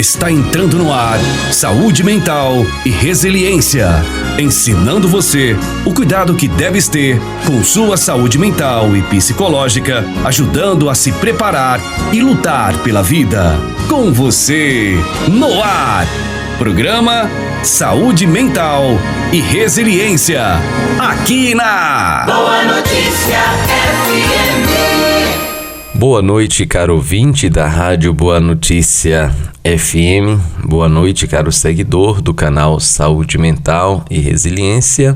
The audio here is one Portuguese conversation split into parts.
Está entrando no ar Saúde Mental e Resiliência, ensinando você o cuidado que deves ter com sua saúde mental e psicológica, ajudando a se preparar e lutar pela vida. Com você, no ar, programa Saúde Mental e Resiliência, aqui na Boa Notícia FM. Boa noite, caro ouvinte da Rádio Boa Notícia FM. Boa noite, caro seguidor do canal Saúde Mental e Resiliência.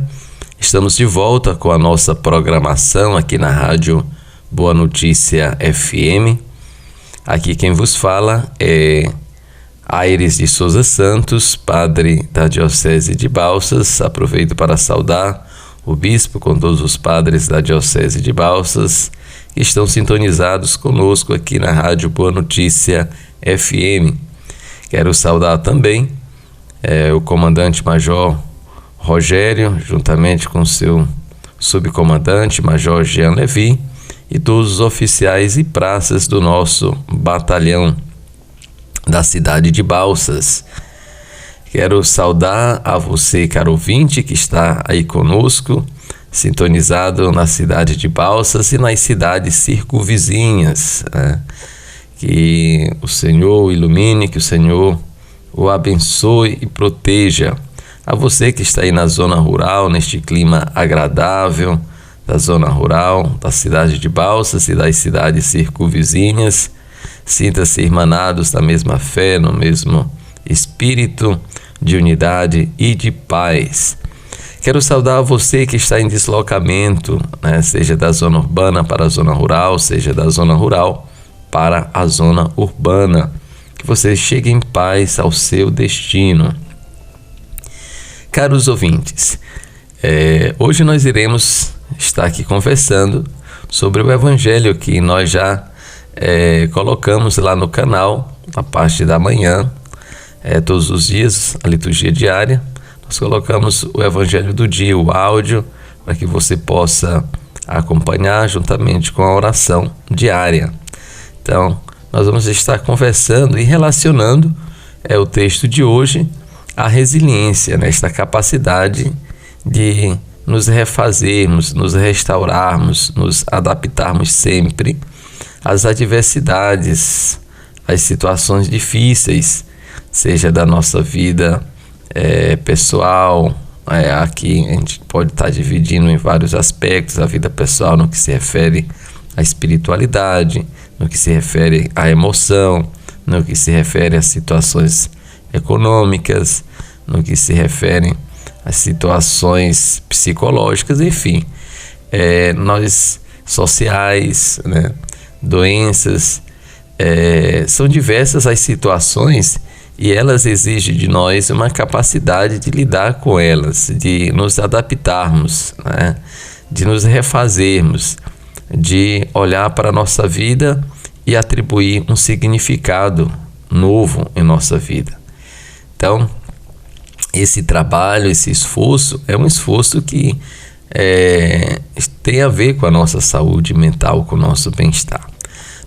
Estamos de volta com a nossa programação aqui na Rádio Boa Notícia FM. Aqui quem vos fala é Aires de Souza Santos, padre da Diocese de Balsas. Aproveito para saudar o bispo com todos os padres da Diocese de Balsas que estão sintonizados conosco aqui na Rádio Boa Notícia FM. Quero saudar também o comandante-major Rogério, juntamente com seu subcomandante, Major Jean Levi, e todos os oficiais e praças do nosso batalhão da cidade de Balsas. Quero saudar a você, caro ouvinte, que está aí conosco, sintonizado na cidade de Balsas e nas cidades circunvizinhas, né? Que o Senhor o ilumine, que o Senhor o abençoe e proteja. A você que está aí na zona rural, neste clima agradável da zona rural, da cidade de Balsas e das cidades circunvizinhas, sinta-se irmanados na mesma fé, no mesmo espírito de unidade e de paz. Quero saudar você que está em deslocamento, né? Seja da zona urbana para a zona rural, seja da zona rural para a zona urbana. Que você chegue em paz ao seu destino. Caros ouvintes, hoje nós iremos estar aqui conversando sobre o Evangelho que nós já colocamos lá no canal, na parte da manhã, todos os dias, a liturgia diária. Nós colocamos o Evangelho do dia, o áudio, para que você possa acompanhar juntamente com a oração diária. Então, nós vamos estar conversando e relacionando o texto de hoje à resiliência, nesta capacidade de nos refazermos, nos restaurarmos, nos adaptarmos sempre às adversidades, às situações difíceis, seja da nossa vida pessoal. Aqui a gente pode estar dividindo em vários aspectos a vida pessoal no que se refere à espiritualidade, no que se refere à emoção, no que se refere às situações econômicas, no que se refere às situações psicológicas, enfim, nós sociais, né? Doenças, são diversas as situações e elas exigem de nós uma capacidade de lidar com elas, de nos adaptarmos, né? De nos refazermos, de olhar para a nossa vida e atribuir um significado novo em nossa vida. Então, esse trabalho, esse esforço, é um esforço que tem a ver com a nossa saúde mental, com o nosso bem-estar.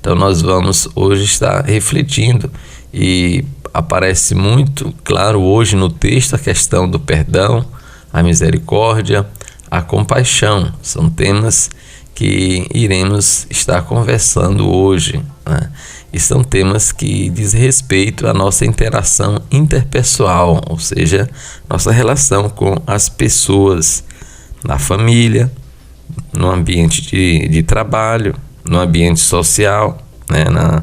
Então, nós vamos hoje estar refletindo e aparece muito claro hoje no texto a questão do perdão, a misericórdia, a compaixão. São temas que iremos estar conversando hoje, né? E são temas que diz respeito à nossa interação interpessoal, ou seja, nossa relação com as pessoas, na família, no ambiente de trabalho, no ambiente social, né? No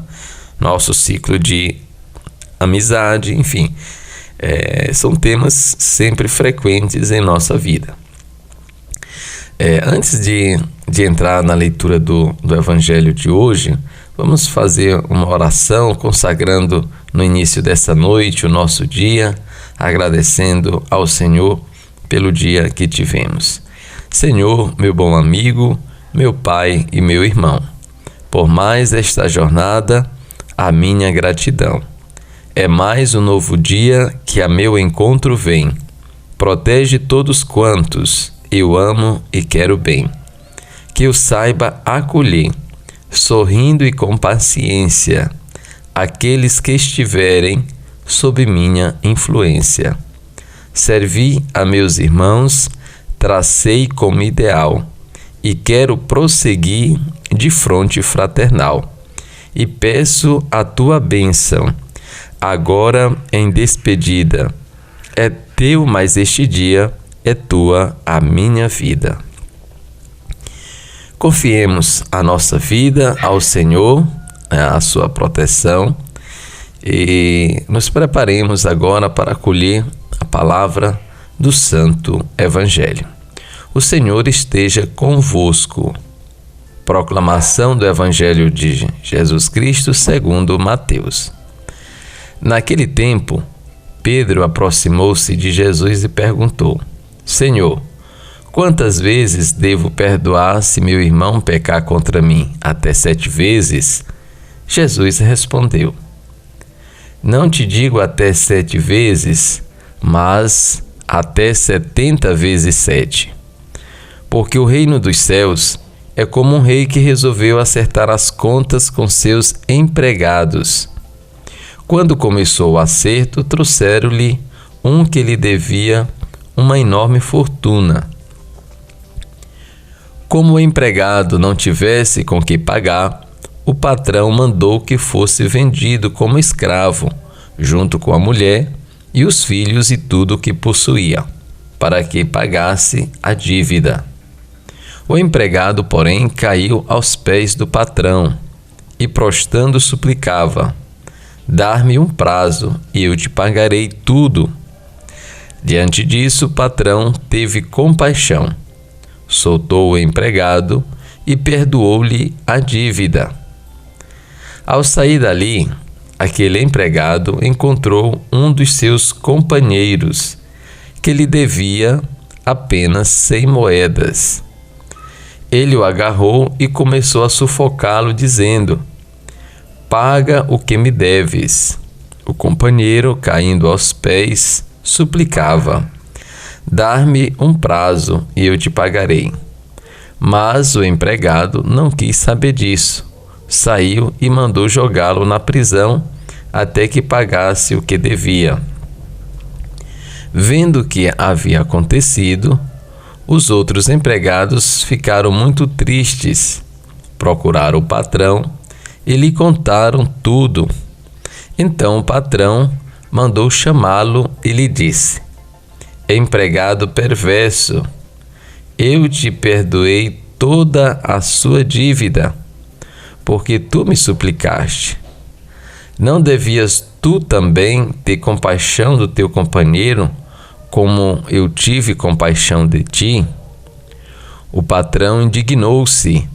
nosso ciclo de amizade, enfim, são temas sempre frequentes em nossa vida. Antes de entrar na leitura do Evangelho de hoje, vamos fazer uma oração consagrando no início dessa noite o nosso dia, agradecendo ao Senhor pelo dia que tivemos. Senhor, meu bom amigo, meu pai e meu irmão, por mais esta jornada, a minha gratidão. É mais um novo dia que a meu encontro vem. Protege todos quantos eu amo e quero bem. Que eu saiba acolher, sorrindo e com paciência, aqueles que estiverem sob minha influência. Servi a meus irmãos, tracei como ideal e quero prosseguir de fronte fraternal. E peço a tua bênção, agora em despedida. É teu, mas este dia é tua a minha vida. Confiemos a nossa vida ao Senhor, a sua proteção, e nos preparemos agora para acolher a palavra do Santo Evangelho. O Senhor esteja convosco. Proclamação do Evangelho de Jesus Cristo segundo Mateus. Naquele tempo, Pedro aproximou-se de Jesus e perguntou: Senhor, quantas vezes devo perdoar se meu irmão pecar contra mim? Até 7 vezes? Jesus respondeu: Não te digo até 7 vezes, mas até 70 vezes 7. Porque o reino dos céus é como um rei que resolveu acertar as contas com seus empregados. Quando começou o acerto, trouxeram-lhe um que lhe devia uma enorme fortuna. Como o empregado não tivesse com que pagar, o patrão mandou que fosse vendido como escravo, junto com a mulher e os filhos e tudo o que possuía, para que pagasse a dívida. O empregado, porém, caiu aos pés do patrão e, prostrando, suplicava: Dar-me um prazo e eu te pagarei tudo. Diante disso, o patrão teve compaixão, soltou o empregado e perdoou-lhe a dívida. Ao sair dali, aquele empregado encontrou um dos seus companheiros, que lhe devia apenas 100 moedas. Ele o agarrou e começou a sufocá-lo, dizendo: Paga o que me deves. O companheiro, caindo aos pés, suplicava: Dar-me um prazo e eu te pagarei. Mas o empregado não quis saber disso. Saiu e mandou jogá-lo na prisão até que pagasse o que devia. Vendo o que havia acontecido, os outros empregados ficaram muito tristes. Procuraram o patrão e lhe contaram tudo. Então o patrão mandou chamá-lo e lhe disse: Empregado perverso, eu te perdoei toda a sua dívida, porque tu me suplicaste. Não devias tu também ter compaixão do teu companheiro, como eu tive compaixão de ti? O patrão indignou-se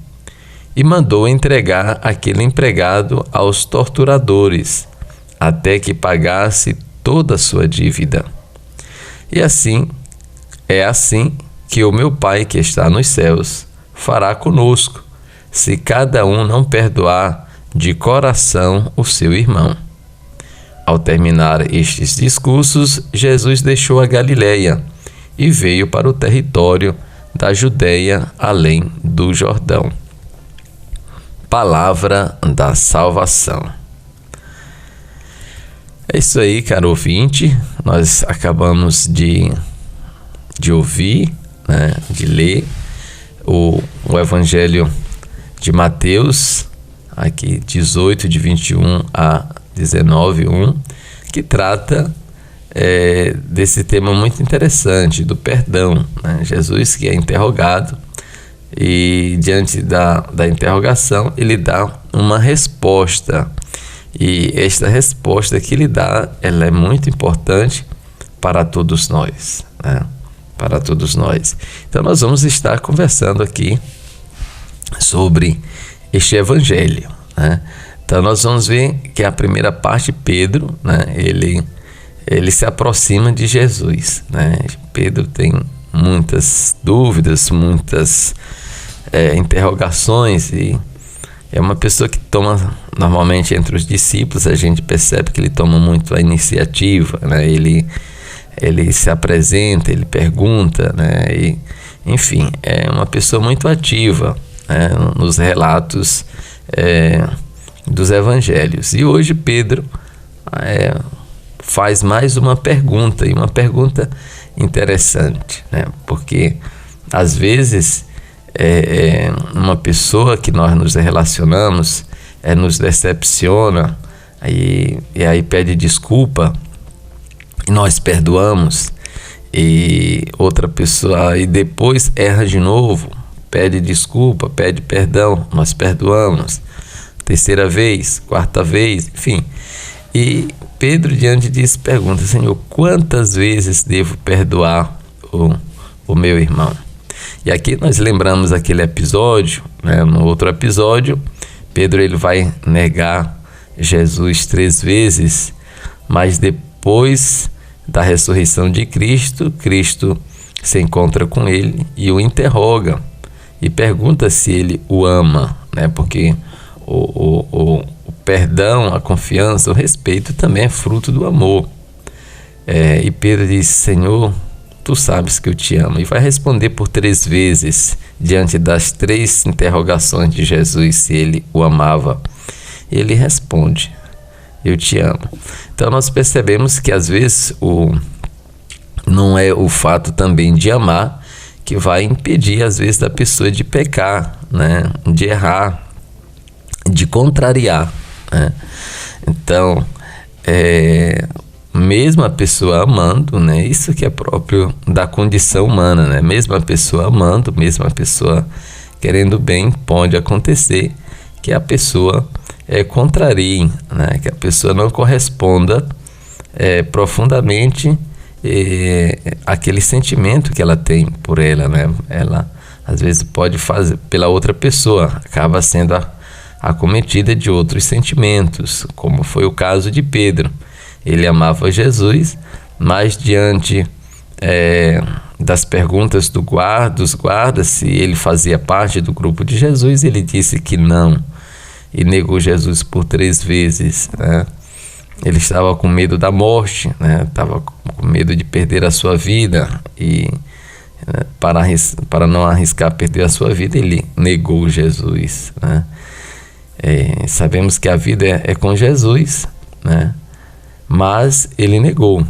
e mandou entregar aquele empregado aos torturadores, até que pagasse toda a sua dívida. E assim, é assim que o meu Pai que está nos céus fará conosco, se cada um não perdoar de coração o seu irmão. Ao terminar estes discursos, Jesus deixou a Galileia e veio para o território da Judeia, além do Jordão. Palavra da salvação. É isso aí, caro ouvinte. Nós acabamos de ouvir, de ler o Evangelho de Mateus, aqui 18, de 21 a 19:1, que trata desse tema muito interessante, do perdão. Jesus, que é interrogado, e diante da interrogação ele dá uma resposta, e esta resposta que ele dá, ela é muito importante para todos nós, para todos nós. Então nós vamos estar conversando aqui sobre este evangelho, Então nós vamos ver que a primeira parte, Pedro, ele se aproxima de Jesus, Pedro tem muitas dúvidas, muitas interrogações, e é uma pessoa que toma, normalmente entre os discípulos, a gente percebe que ele toma muito a iniciativa, ele se apresenta, ele pergunta, e, enfim, é uma pessoa muito ativa nos relatos dos evangelhos. E hoje Pedro faz mais uma pergunta, e uma pergunta interessante, né? Porque às vezes uma pessoa que nós nos relacionamos nos decepciona, e aí pede desculpa, e nós perdoamos, e outra pessoa e depois erra de novo, pede desculpa, pede perdão, nós perdoamos, terceira vez, quarta vez, enfim. E Pedro, diante disso, pergunta: Senhor, quantas vezes devo perdoar o meu irmão? E aqui nós lembramos aquele episódio, né? No outro episódio, Pedro ele vai negar Jesus 3 vezes, mas depois da ressurreição de Cristo, Cristo se encontra com ele e o interroga e pergunta se ele o ama, né? Porque o perdão, a confiança, o respeito também é fruto do amor. E Pedro diz: Senhor, tu sabes que eu te amo. E vai responder por 3 vezes, diante das 3 interrogações de Jesus, se ele o amava. Ele responde: eu te amo. Então nós percebemos que às vezes não é o fato também de amar que vai impedir às vezes da pessoa de pecar, né? De errar, de contrariar, né? Então, mesmo a pessoa amando, né? Isso que é próprio da condição humana, né? Mesmo a pessoa amando, mesmo a pessoa querendo bem, pode acontecer que a pessoa contrarie, né? Que a pessoa não corresponda profundamente aquele sentimento que ela tem por ela, né? Ela às vezes pode fazer pela outra pessoa, acaba sendo acometida de outros sentimentos, como foi o caso de Pedro. Ele amava Jesus, mas diante das perguntas dos guardas, se ele fazia parte do grupo de Jesus, ele disse que não, e negou Jesus por 3 vezes, né? Ele estava com medo da morte, né? Estava com medo de perder a sua vida, e para não arriscar perder a sua vida, ele negou Jesus, né? Sabemos que a vida é com Jesus, né? Mas ele negou.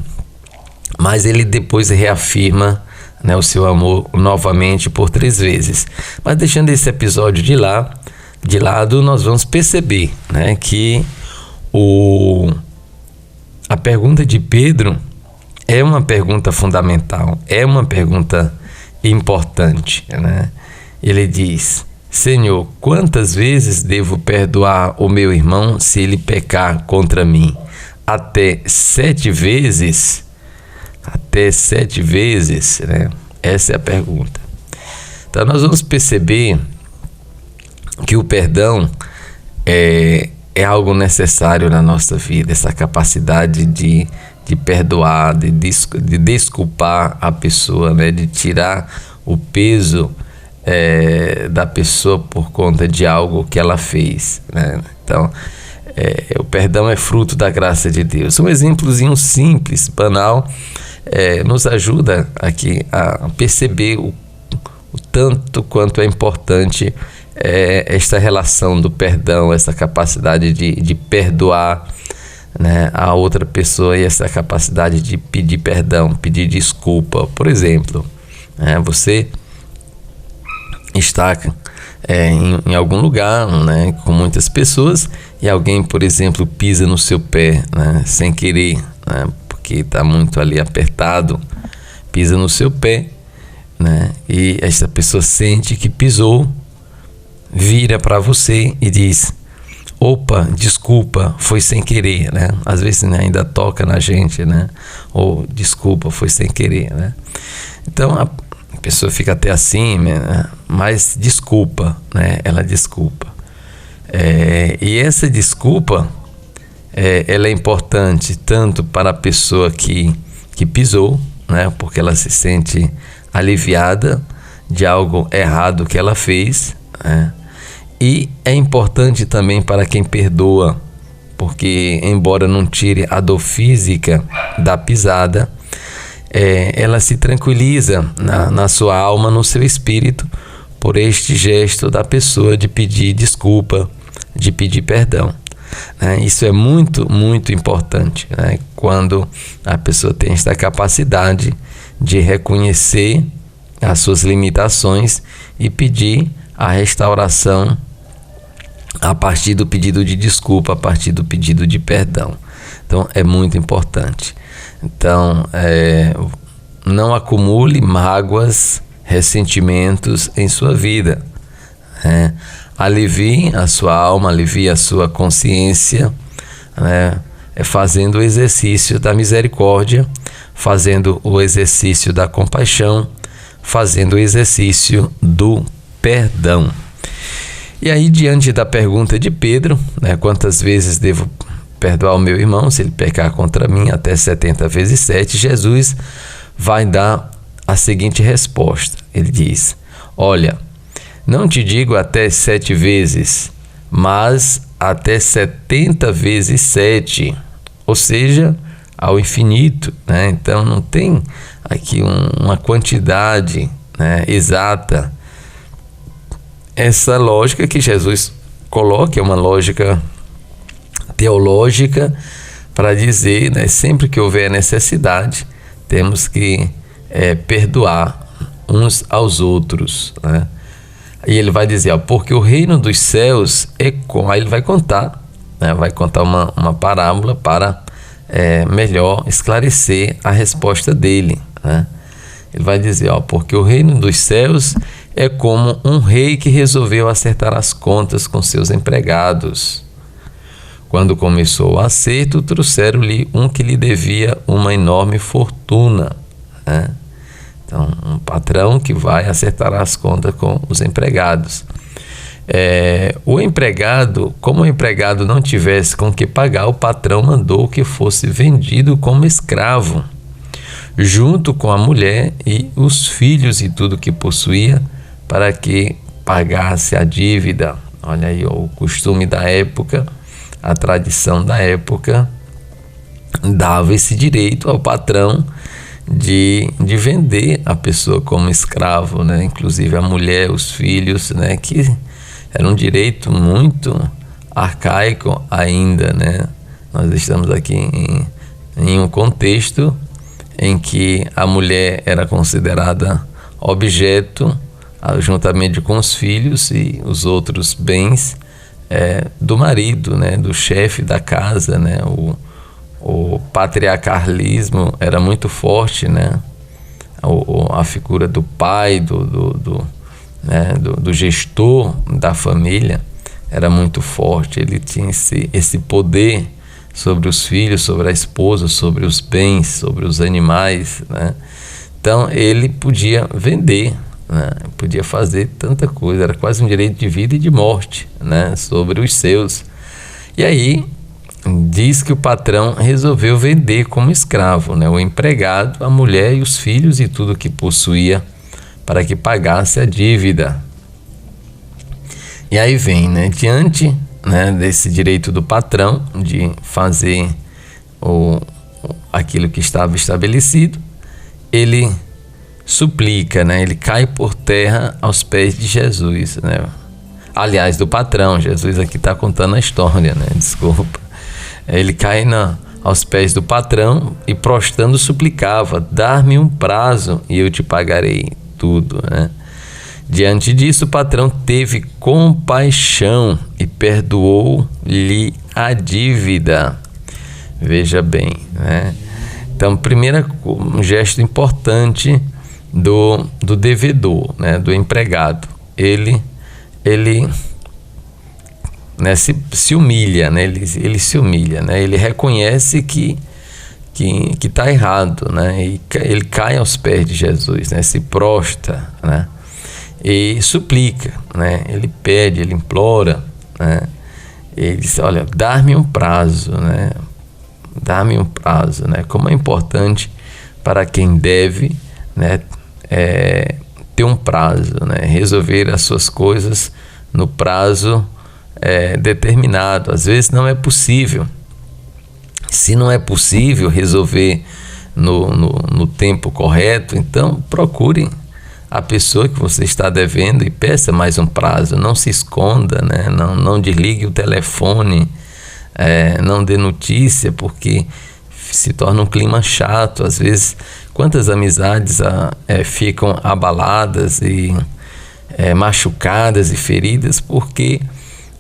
Mas ele depois reafirma, né, o seu amor novamente por 3 vezes. Mas deixando esse episódio de lado, nós vamos perceber, né, que a pergunta de Pedro é uma pergunta fundamental, é uma pergunta importante, né? Ele diz: Senhor, quantas vezes devo perdoar o meu irmão se ele pecar contra mim? Até 7 vezes? Até 7 vezes, né? Essa é a pergunta. Então nós vamos perceber que o perdão é algo necessário na nossa vida, essa capacidade de perdoar, de desculpar a pessoa, né? De tirar o peso da pessoa por conta de algo que ela fez, né? Então, o perdão é fruto da graça de Deus. Um exemplozinho simples, banal, nos ajuda aqui a perceber o tanto quanto é importante esta relação do perdão, essa capacidade de perdoar, né, a outra pessoa, e essa capacidade de pedir perdão, pedir desculpa. Por exemplo, você está em algum lugar, né, com muitas pessoas, e alguém, por exemplo, pisa no seu pé, né, sem querer, né, porque está muito ali apertado, pisa no seu pé, né, e essa pessoa sente que pisou, vira para você e diz: opa, desculpa, foi sem querer, né? Às vezes, né, ainda toca na gente, né? Ou desculpa, foi sem querer, né? Então a pessoa fica até assim, né? Mas desculpa, né? Ela desculpa. E essa desculpa, ela é importante tanto para a pessoa que pisou, né? Porque ela se sente aliviada de algo errado que ela fez, né? E é importante também para quem perdoa, porque embora não tire a dor física da pisada, ela se tranquiliza na sua alma, no seu espírito, por este gesto da pessoa de pedir desculpa, de pedir perdão. né? Isso é muito, muito importante, né? Quando a pessoa tem esta capacidade de reconhecer as suas limitações e pedir a restauração a partir do pedido de desculpa, a partir do pedido de perdão. Então é muito importante. Então não acumule mágoas, ressentimentos em sua vida. Alivie a sua alma, alivie a sua consciência, né? Fazendo o exercício da misericórdia, fazendo o exercício da compaixão, fazendo o exercício do perdão. E aí, diante da pergunta de Pedro, né, quantas vezes devo perdoar o meu irmão se ele pecar contra mim até 70 vezes 7, Jesus vai dar a seguinte resposta. Ele diz: olha, não te digo até 7 vezes, mas até 70 vezes 7, ou seja, ao infinito, né? Então não tem aqui uma quantidade, né, exata. Essa lógica que Jesus coloca é uma lógica teológica para dizer, né, sempre que houver necessidade, temos que perdoar uns aos outros, né? E ele vai dizer, porque o reino dos céus é como... Aí ele vai contar, né, vai contar uma parábola para melhor esclarecer a resposta dele, né? Ele vai dizer, porque o reino dos céus é como um rei que resolveu acertar as contas com seus empregados. Quando começou o acerto, trouxeram-lhe um que lhe devia uma enorme fortuna, né? Então, um patrão que vai acertar as contas com os empregados. O empregado, como o empregado não tivesse com que pagar, o patrão mandou que fosse vendido como escravo, junto com a mulher e os filhos e tudo que possuía, para que pagasse a dívida. Olha aí, o costume da época, a tradição da época, dava esse direito ao patrão de vender a pessoa como escravo, né? Inclusive a mulher, os filhos, né? Que era um direito muito arcaico ainda, né? Nós estamos aqui em um contexto em que a mulher era considerada objeto, juntamente com os filhos e os outros bens do marido, né? Do chefe da casa, né? O patriarcalismo era muito forte, né? A figura do pai, do gestor da família era muito forte. Ele tinha esse poder sobre os filhos, sobre a esposa, sobre os bens, sobre os animais, né? Então ele podia vender, né? Podia fazer tanta coisa, era quase um direito de vida e de morte, né? Sobre os seus. E aí diz que o patrão resolveu vender como escravo, né? O empregado, a mulher e os filhos e tudo que possuía, para que pagasse a dívida. E aí vem, né, diante, né, desse direito do patrão de fazer aquilo que estava estabelecido, ele suplica, né, ele cai por terra aos pés de Jesus, né? Aliás, do patrão. Jesus aqui está contando a história, né? Desculpa. Ele cai aos pés do patrão e, prostrando, suplicava: dar-me um prazo e eu te pagarei tudo, né? Diante disso, o patrão teve compaixão e perdoou-lhe a dívida. Veja bem, né? Então, primeiro, um gesto importante do devedor, né? Do empregado. Ele né, se humilha, né? Ele se humilha, né? Ele reconhece que está errado, né? E ele cai aos pés de Jesus, né? Se prostra, né? E suplica, né? Ele pede, ele implora, né? Ele diz: olha, dá-me um prazo, né? Dá-me um prazo, né? Como é importante para quem deve, né? Ter um prazo, né? Resolver as suas coisas no prazo determinado. Às vezes não é possível. Se não é possível resolver no tempo correto, então procure a pessoa que você está devendo e peça mais um prazo. Não se esconda, né? Não desligue o telefone, não dê notícia, porque se torna um clima chato. Às vezes, quantas amizades ficam abaladas e machucadas e feridas, porque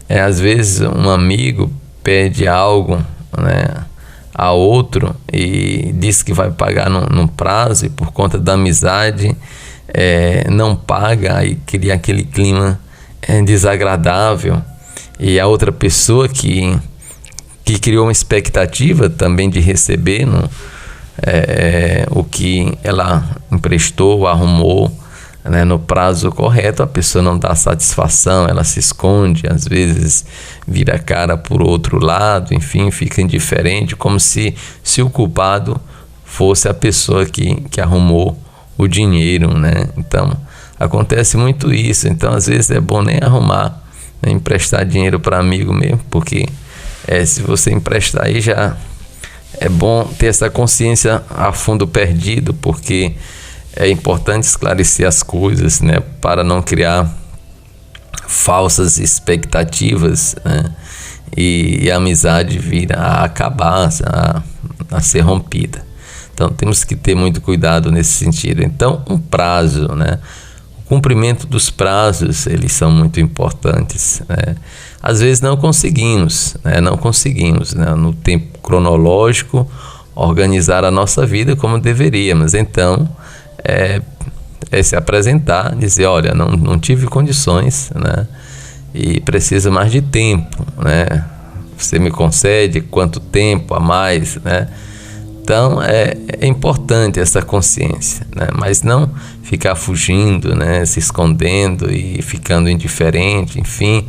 às vezes um amigo pede algo, né, a outro e diz que vai pagar num prazo, e por conta da amizade não paga, e cria aquele clima desagradável. E a outra pessoa que criou uma expectativa também de receber o que ela emprestou, arrumou, né, no prazo correto, a pessoa não dá satisfação, ela se esconde, às vezes vira a cara por outro lado, enfim, fica indiferente, como se o culpado fosse a pessoa que arrumou o dinheiro, né? Então, acontece muito isso. Então, às vezes é bom nem arrumar, nem emprestar dinheiro para amigo mesmo, porque se você emprestar aí, já é bom ter essa consciência a fundo perdido, porque é importante esclarecer as coisas, né, para não criar falsas expectativas, né, e a amizade vir a acabar, a ser rompida. Então temos que ter muito cuidado nesse sentido. Então, um prazo, né, o cumprimento dos prazos, eles são muito importantes, né. Às vezes não conseguimos, né, no tempo cronológico organizar a nossa vida como deveríamos. Então se apresentar, dizer, olha, não tive condições, né, e preciso mais de tempo, né, você me concede quanto tempo a mais, né? Então é importante essa consciência, né, mas não ficar fugindo, né, se escondendo e ficando indiferente, enfim,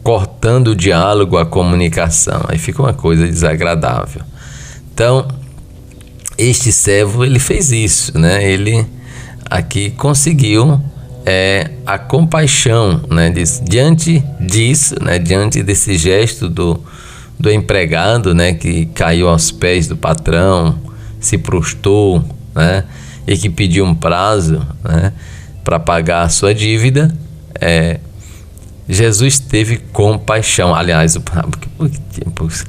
cortando o diálogo, a comunicação, aí fica uma coisa desagradável. Então, este servo, ele fez isso, né? Ele aqui conseguiu a compaixão, né? Diante disso, né? Diante desse gesto do empregado, né? Que caiu aos pés do patrão, se prostrou, né? E que pediu um prazo, né, para pagar a sua dívida. Jesus teve compaixão. Aliás,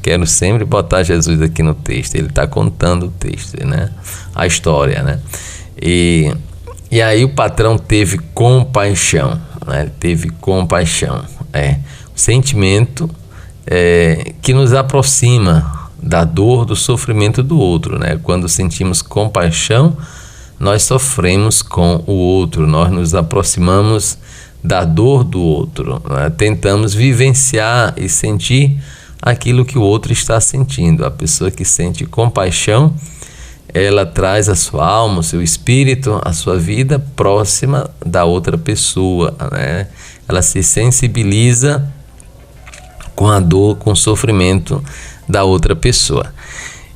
quero sempre botar Jesus aqui no texto. Ele está contando o texto, né? A história, né? E aí o patrão teve compaixão, né? Teve compaixão. O sentimento que nos aproxima da dor, do sofrimento do outro, né? Quando sentimos compaixão, nós sofremos com o outro, nós nos aproximamos da dor do outro, né? Tentamos vivenciar e sentir aquilo que o outro está sentindo. A pessoa que sente compaixão, ela traz a sua alma, o seu espírito, a sua vida próxima da outra pessoa, né? Ela se sensibiliza com a dor, com o sofrimento da outra pessoa.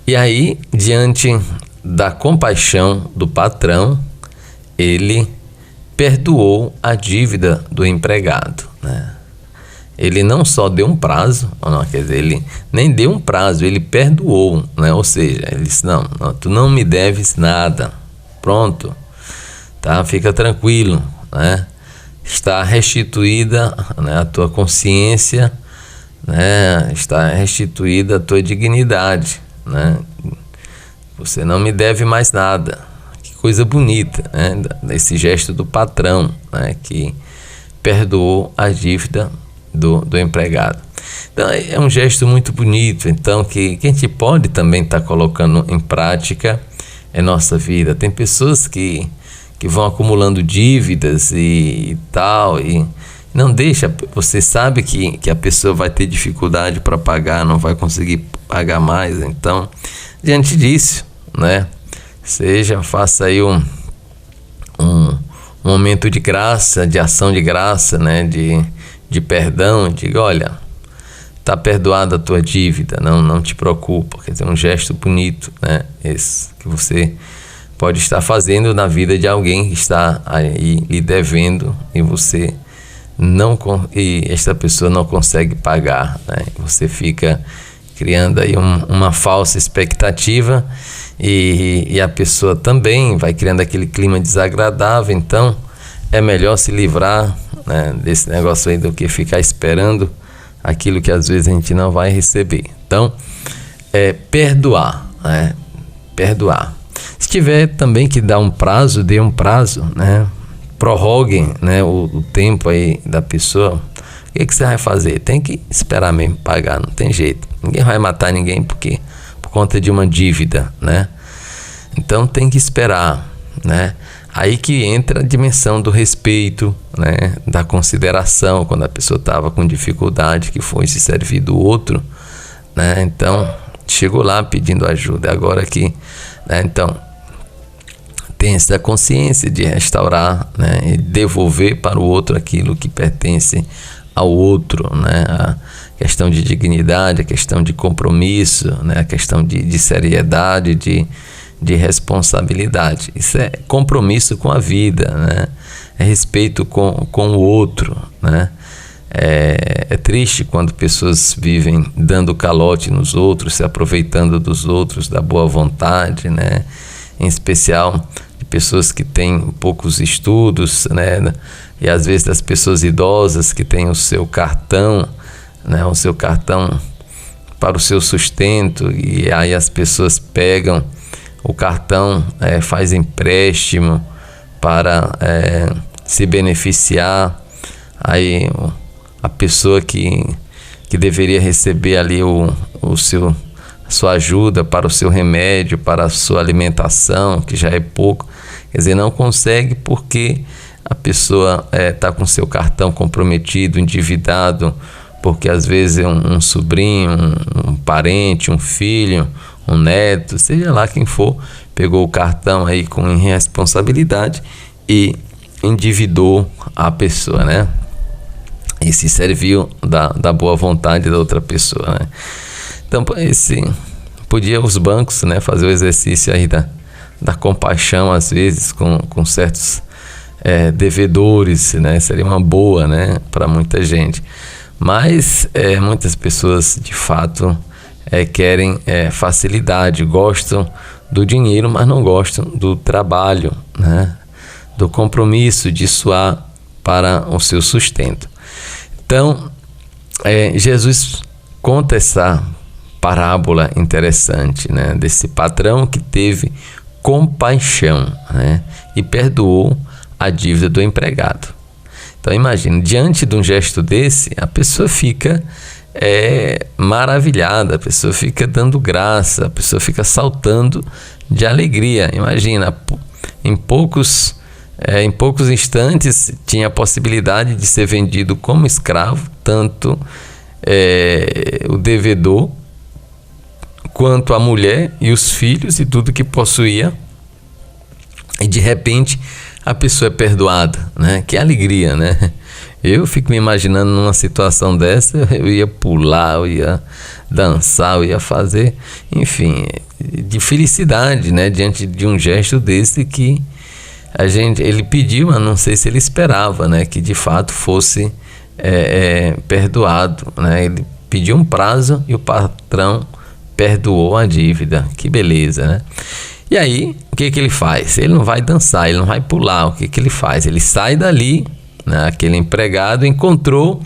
E aí, diante da compaixão do patrão, ele perdoou a dívida do empregado, né? Ele não só deu um prazo, ele nem deu um prazo, ele perdoou, né? Ou seja, ele disse, não, tu não me deves nada, pronto, tá? Fica tranquilo, né? Está restituída, né, a tua consciência, né? Está restituída a tua dignidade, né? Você não me deve mais nada. Coisa bonita, né? Esse gesto do patrão, né, que perdoou a dívida do empregado. Então é um gesto muito bonito, então que a gente pode também estar colocando em prática em nossa vida. Tem pessoas que vão acumulando dívidas e tal, e não deixa, você sabe que a pessoa vai ter dificuldade para pagar, não vai conseguir pagar mais. Então, diante disso, né, faça aí um momento de graça, de ação de graça, né, de perdão, diga, olha, está perdoada a tua dívida, não te preocupa. Quer dizer, um gesto bonito, né, esse que você pode estar fazendo na vida de alguém que está aí lhe devendo e você e esta pessoa não consegue pagar, né? Você fica criando aí uma falsa expectativa e a pessoa também vai criando aquele clima desagradável. Então é melhor se livrar, né, desse negócio aí do que ficar esperando aquilo que às vezes a gente não vai receber. Então, perdoar, né? Perdoar. Se tiver também que dar um prazo, dê um prazo, né? Prorroguem, né, o tempo aí da pessoa. O que você vai fazer? Tem que esperar mesmo pagar, não tem jeito. Ninguém vai matar ninguém por conta de uma dívida, né? Então tem que esperar, né? Aí que entra a dimensão do respeito, né? Da consideração, quando a pessoa estava com dificuldade, que foi se servir do outro, né? Então chegou lá pedindo ajuda, agora que, né? Então tem essa consciência de restaurar, né? E devolver para o outro aquilo que pertence ao outro, né? A questão de dignidade, a questão de compromisso, né? A questão de seriedade, de responsabilidade. Isso é compromisso com a vida, né? É respeito com o outro, né? É triste quando pessoas vivem dando calote nos outros, se aproveitando dos outros, da boa vontade, né? Em especial de pessoas que têm poucos estudos, né? E às vezes das pessoas idosas que têm o seu cartão, né? O seu cartão para o seu sustento, e aí as pessoas pegam o cartão, faz empréstimo para se beneficiar. Aí a pessoa que deveria receber ali a sua ajuda para o seu remédio, para a sua alimentação, que já é pouco, quer dizer, não consegue porque a pessoa está com seu cartão comprometido, endividado, porque às vezes é um sobrinho, um parente, um filho, um neto, seja lá quem for, pegou o cartão aí com irresponsabilidade e endividou a pessoa, né? E se serviu da boa vontade da outra pessoa, né? Então, podia os bancos, né, fazer o exercício aí da compaixão, às vezes, com certos devedores, né? Seria uma boa, né, para muita gente. Mas muitas pessoas, de fato, querem facilidade, gostam do dinheiro, mas não gostam do trabalho, né? Do compromisso de suar para o seu sustento. Então, Jesus conta essa parábola interessante, né? Desse patrão que teve compaixão, né? E perdoou a dívida do empregado. Então imagine, diante de um gesto desse, a pessoa fica maravilhada, a pessoa fica dando graça, a pessoa fica saltando de alegria. Imagina, em poucos instantes tinha a possibilidade de ser vendido como escravo, tanto o devedor quanto a mulher e os filhos e tudo que possuía, e de repente a pessoa é perdoada, né? Que alegria, né? Eu fico me imaginando numa situação dessa, eu ia pular, eu ia dançar, eu ia fazer, enfim, de felicidade, né? Diante de um gesto desse que ele pediu, mas não sei se ele esperava, né? Que de fato fosse perdoado, né? Ele pediu um prazo e o patrão perdoou a dívida. Que beleza, né? E aí, o que ele faz? Ele não vai dançar, ele não vai pular. O que ele faz? Ele sai dali, né? Aquele empregado encontrou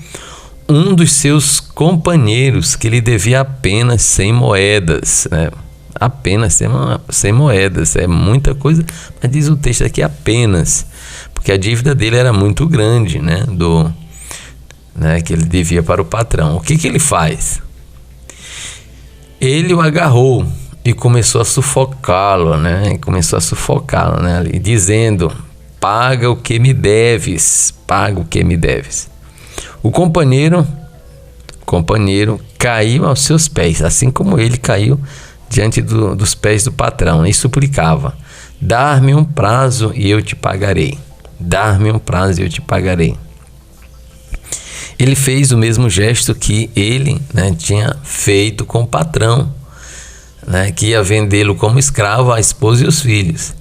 um dos seus companheiros que lhe devia apenas 100 moedas, né? Apenas 100 moedas, é muita coisa, mas diz o texto aqui apenas, porque a dívida dele era muito grande, né? Que ele devia para o patrão. O que ele faz? Ele o agarrou e começou a sufocá-lo, né? Ali, dizendo: paga o que me deves, paga o que me deves. O companheiro caiu aos seus pés, assim como ele caiu diante dos pés do patrão, e suplicava: dar-me um prazo e eu te pagarei. Dar-me um prazo e eu te pagarei. Ele fez o mesmo gesto que ele, né, tinha feito com o patrão, né, que ia vendê-lo como escravo, a esposa e os filhos.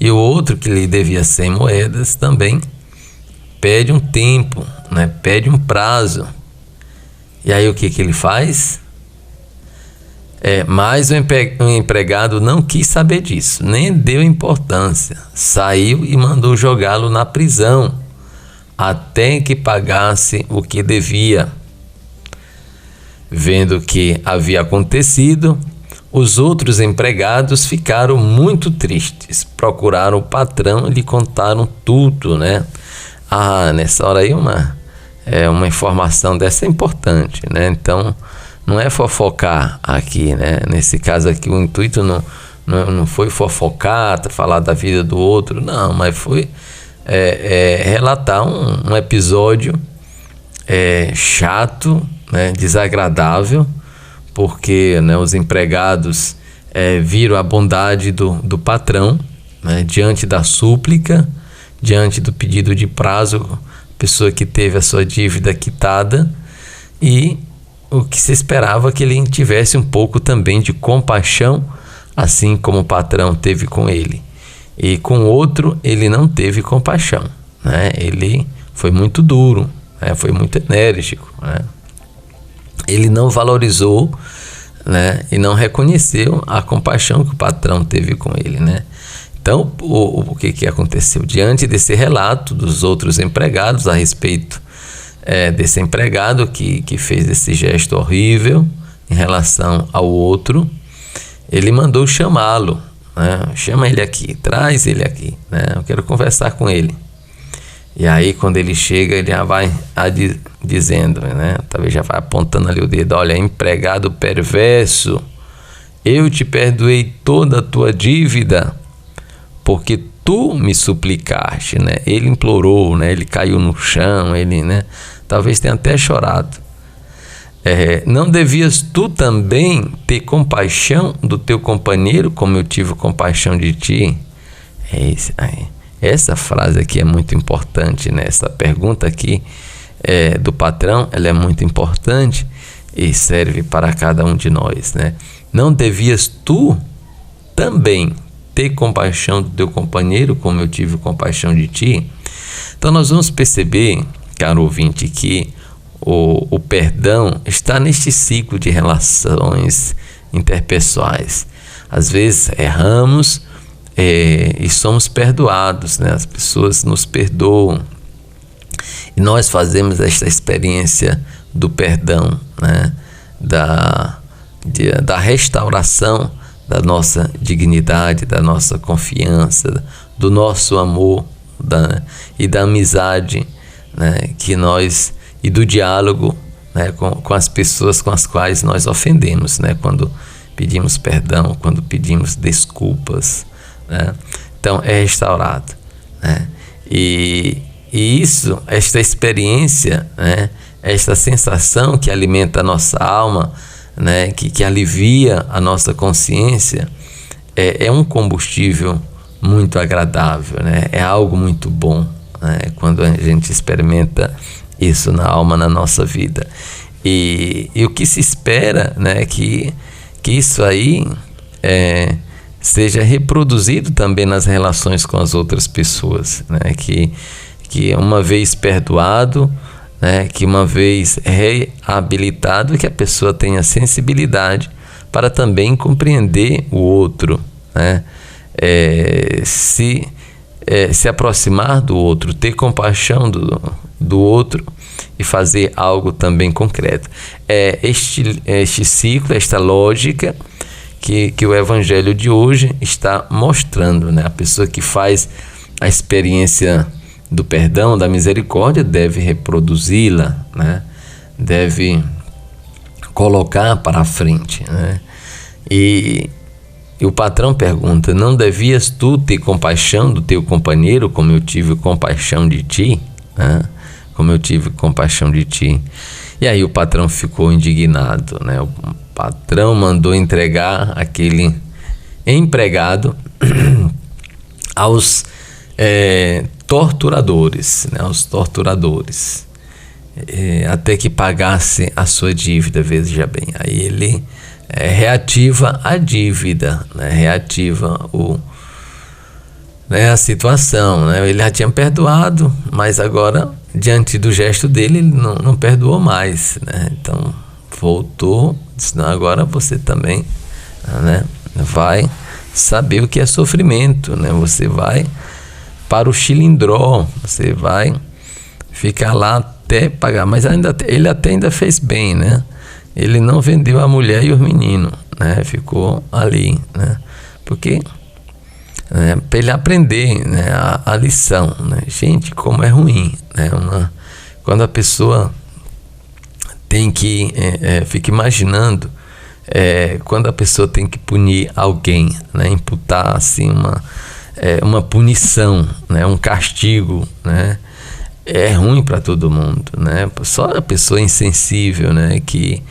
E o outro, que lhe devia 100 moedas, também pede um tempo, né, pede um prazo. E aí o que ele faz? Mas o empregado não quis saber disso, nem deu importância. Saiu e mandou jogá-lo na prisão, até que pagasse o que devia. Vendo o que havia acontecido, os outros empregados ficaram muito tristes. Procuraram o patrão e lhe contaram tudo, né? Nessa hora aí uma informação dessa é importante, né? Então, não é fofocar aqui, né? Nesse caso aqui, o intuito não foi fofocar, falar da vida do outro, não, mas foi relatar um episódio chato, né? Desagradável, porque, né, os empregados viram a bondade do patrão, né? Diante da súplica, diante do pedido de prazo, pessoa que teve a sua dívida quitada, e o que se esperava que ele tivesse um pouco também de compaixão, assim como o patrão teve com ele. E com o outro ele não teve compaixão, né? Ele foi muito duro, né? Foi muito enérgico, né? Ele não valorizou, né? E não reconheceu a compaixão que o patrão teve com ele, né? Então, o que aconteceu? Diante desse relato dos outros empregados a respeito desse empregado que fez esse gesto horrível em relação ao outro, ele mandou chamá-lo, né? Chama ele aqui, traz ele aqui, né? Eu quero conversar com ele. E aí, quando ele chega, ele já vai dizendo, né? Talvez já vai apontando ali o dedo: olha, empregado perverso, eu te perdoei toda a tua dívida, porque tu me suplicaste, né? Ele implorou, né? Ele caiu no chão, ele, né? Talvez tenha até chorado. Não devias tu também ter compaixão do teu companheiro, como eu tive compaixão de ti? Essa frase aqui é muito importante, né? Essa pergunta aqui do patrão, ela é muito importante e serve para cada um de nós, né? Não devias tu também ter compaixão do teu companheiro, como eu tive compaixão de ti? Então nós vamos perceber, caro ouvinte, que o perdão está neste ciclo de relações interpessoais. Às vezes erramos e somos perdoados, né? As pessoas nos perdoam e nós fazemos esta experiência do perdão, né? Da restauração da nossa dignidade, da nossa confiança, do nosso amor e da amizade, né? E do diálogo, né? com as pessoas com as quais nós ofendemos, né? Quando pedimos perdão, quando pedimos desculpas, né? Então é restaurado, né? E esta experiência, né? Esta sensação que alimenta a nossa alma, né? Que alivia a nossa consciência, é um combustível muito agradável, né? É algo muito bom, né? Quando a gente experimenta isso na alma, na nossa vida. E o que se espera, né? Que isso aí seja reproduzido também nas relações com as outras pessoas, né? Que uma vez perdoado, né? Que uma vez reabilitado, que a pessoa tenha sensibilidade para também compreender o outro, né? Se aproximar do outro, ter compaixão do outro e fazer algo também concreto. Este ciclo, esta lógica que o Evangelho de hoje está mostrando, né? A pessoa que faz a experiência do perdão, da misericórdia, deve reproduzi-la, né? Deve colocar para a frente, né? E o patrão pergunta: não devias tu ter compaixão do teu companheiro, como eu tive compaixão de ti? Né? Como eu tive compaixão de ti. E aí o patrão ficou indignado, né? O patrão mandou entregar aquele empregado aos torturadores, né? Aos torturadores, até que pagasse a sua dívida. Veja bem, aí ele reativa a dívida, né? Reativa a situação, né? Ele já tinha perdoado, mas agora, diante do gesto dele, ele não perdoou mais, né? Então voltou, disse: não, agora você também, né, vai saber o que é sofrimento, né? Você vai para o chilindró, você vai ficar lá até pagar. Mas ele ainda fez bem, né? ele não vendeu a mulher e os meninos, né? Ficou ali, né? Porque para ele aprender, né, a lição, né? Gente, como é ruim, né? Quando a pessoa tem que fica imaginando quando a pessoa tem que punir alguém, né? Imputar assim uma punição, né? Um castigo, né? É ruim para todo mundo, né? Só a pessoa insensível, né? Que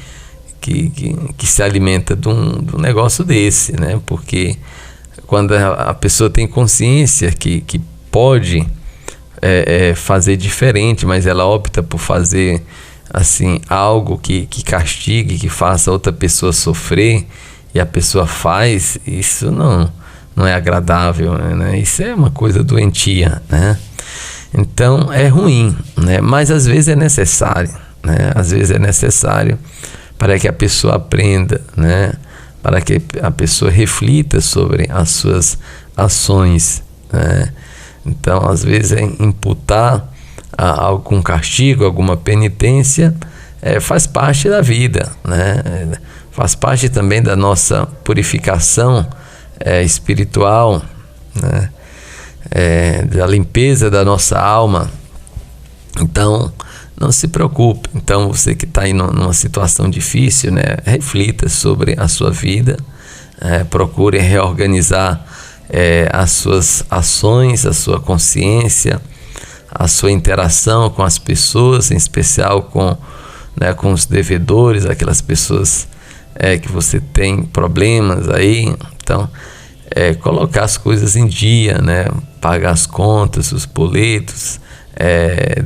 se alimenta de um negócio desse, né? Porque quando a pessoa tem consciência que pode fazer diferente, mas ela opta por fazer assim algo que castigue, que faça outra pessoa sofrer, e a pessoa faz, isso não é agradável, né? Isso é uma coisa doentia, né? Então é ruim, né? Mas às vezes é necessário, né? Às vezes é necessário para que a pessoa aprenda, né? Para que a pessoa reflita sobre as suas ações, né? Então, às vezes, imputar algum castigo, alguma penitência, faz parte da vida, né? Faz parte também da nossa purificação espiritual, né? Da limpeza da nossa alma. Então, não se preocupe. Então, você que está aí numa situação difícil, né, reflita sobre a sua vida, procure reorganizar as suas ações, a sua consciência, a sua interação com as pessoas, em especial com os devedores, aquelas pessoas que você tem problemas aí. Então, colocar as coisas em dia, né, pagar as contas, os boletos,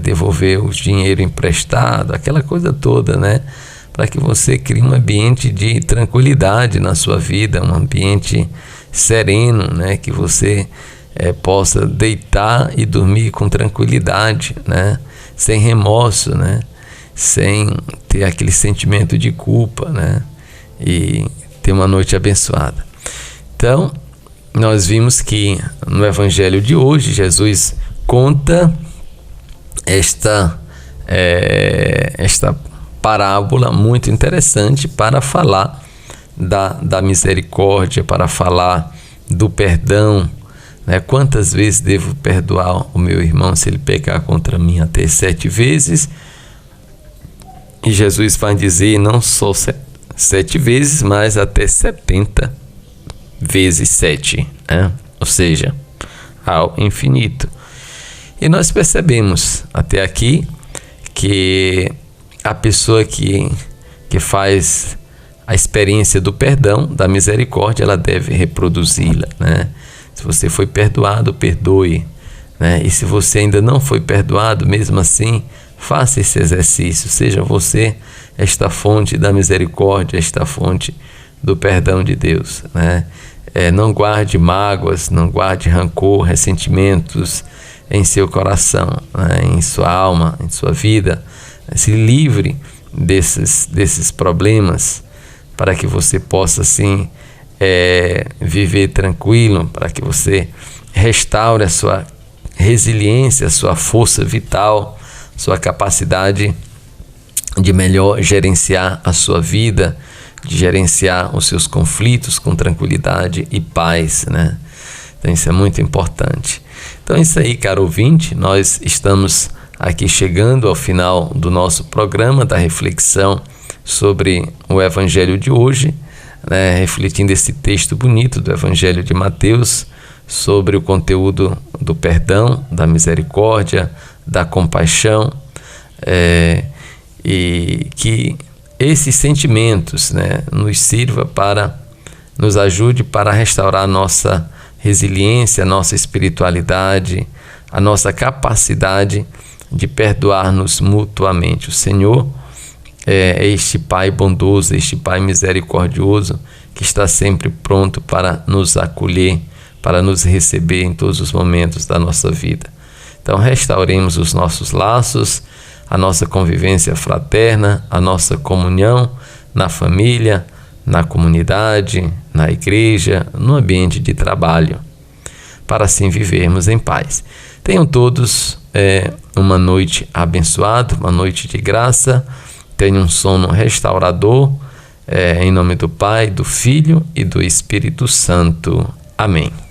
devolver o dinheiro emprestado, aquela coisa toda, né? Para que você crie um ambiente de tranquilidade na sua vida, um ambiente sereno, né? Que você possa deitar e dormir com tranquilidade, né? Sem remorso, né? Sem ter aquele sentimento de culpa, né? E ter uma noite abençoada. Então, nós vimos que no Evangelho de hoje, Jesus conta esta parábola muito interessante para falar da misericórdia, para falar do perdão, né? Quantas vezes devo perdoar o meu irmão se ele pecar contra mim? Até 7 vezes. E Jesus vai dizer não só 7 vezes, mas até 70 vezes 7, né? Ou seja, ao infinito. E nós percebemos até aqui que a pessoa que faz a experiência do perdão, da misericórdia, ela deve reproduzi-la, né? Se você foi perdoado, perdoe, né? E se você ainda não foi perdoado, mesmo assim, faça esse exercício. Seja você esta fonte da misericórdia, esta fonte do perdão de Deus, né? Não guarde mágoas, não guarde rancor, ressentimentos em seu coração, né? Em sua alma, em sua vida. Se livre desses problemas, para que você possa assim viver tranquilo, para que você restaure a sua resiliência, a sua força vital, sua capacidade de melhor gerenciar a sua vida, de gerenciar os seus conflitos com tranquilidade e paz, né? Então isso é muito importante. Então é isso aí, caro ouvinte, nós estamos aqui chegando ao final do nosso programa, da reflexão sobre o Evangelho de hoje, né? Refletindo esse texto bonito do Evangelho de Mateus, sobre o conteúdo do perdão, da misericórdia, da compaixão, e que esses sentimentos, né, nos ajude para restaurar a nossa resiliência, a nossa espiritualidade, a nossa capacidade de perdoar-nos mutuamente. O Senhor é este Pai bondoso, este Pai misericordioso, que está sempre pronto para nos acolher, para nos receber em todos os momentos da nossa vida. Então, restauremos os nossos laços, a nossa convivência fraterna, a nossa comunhão na família, na comunidade, na igreja, no ambiente de trabalho, para assim vivermos em paz. Tenham todos uma noite abençoada, uma noite de graça. tenha um sono restaurador, em nome do Pai, do Filho e do Espírito Santo. Amém.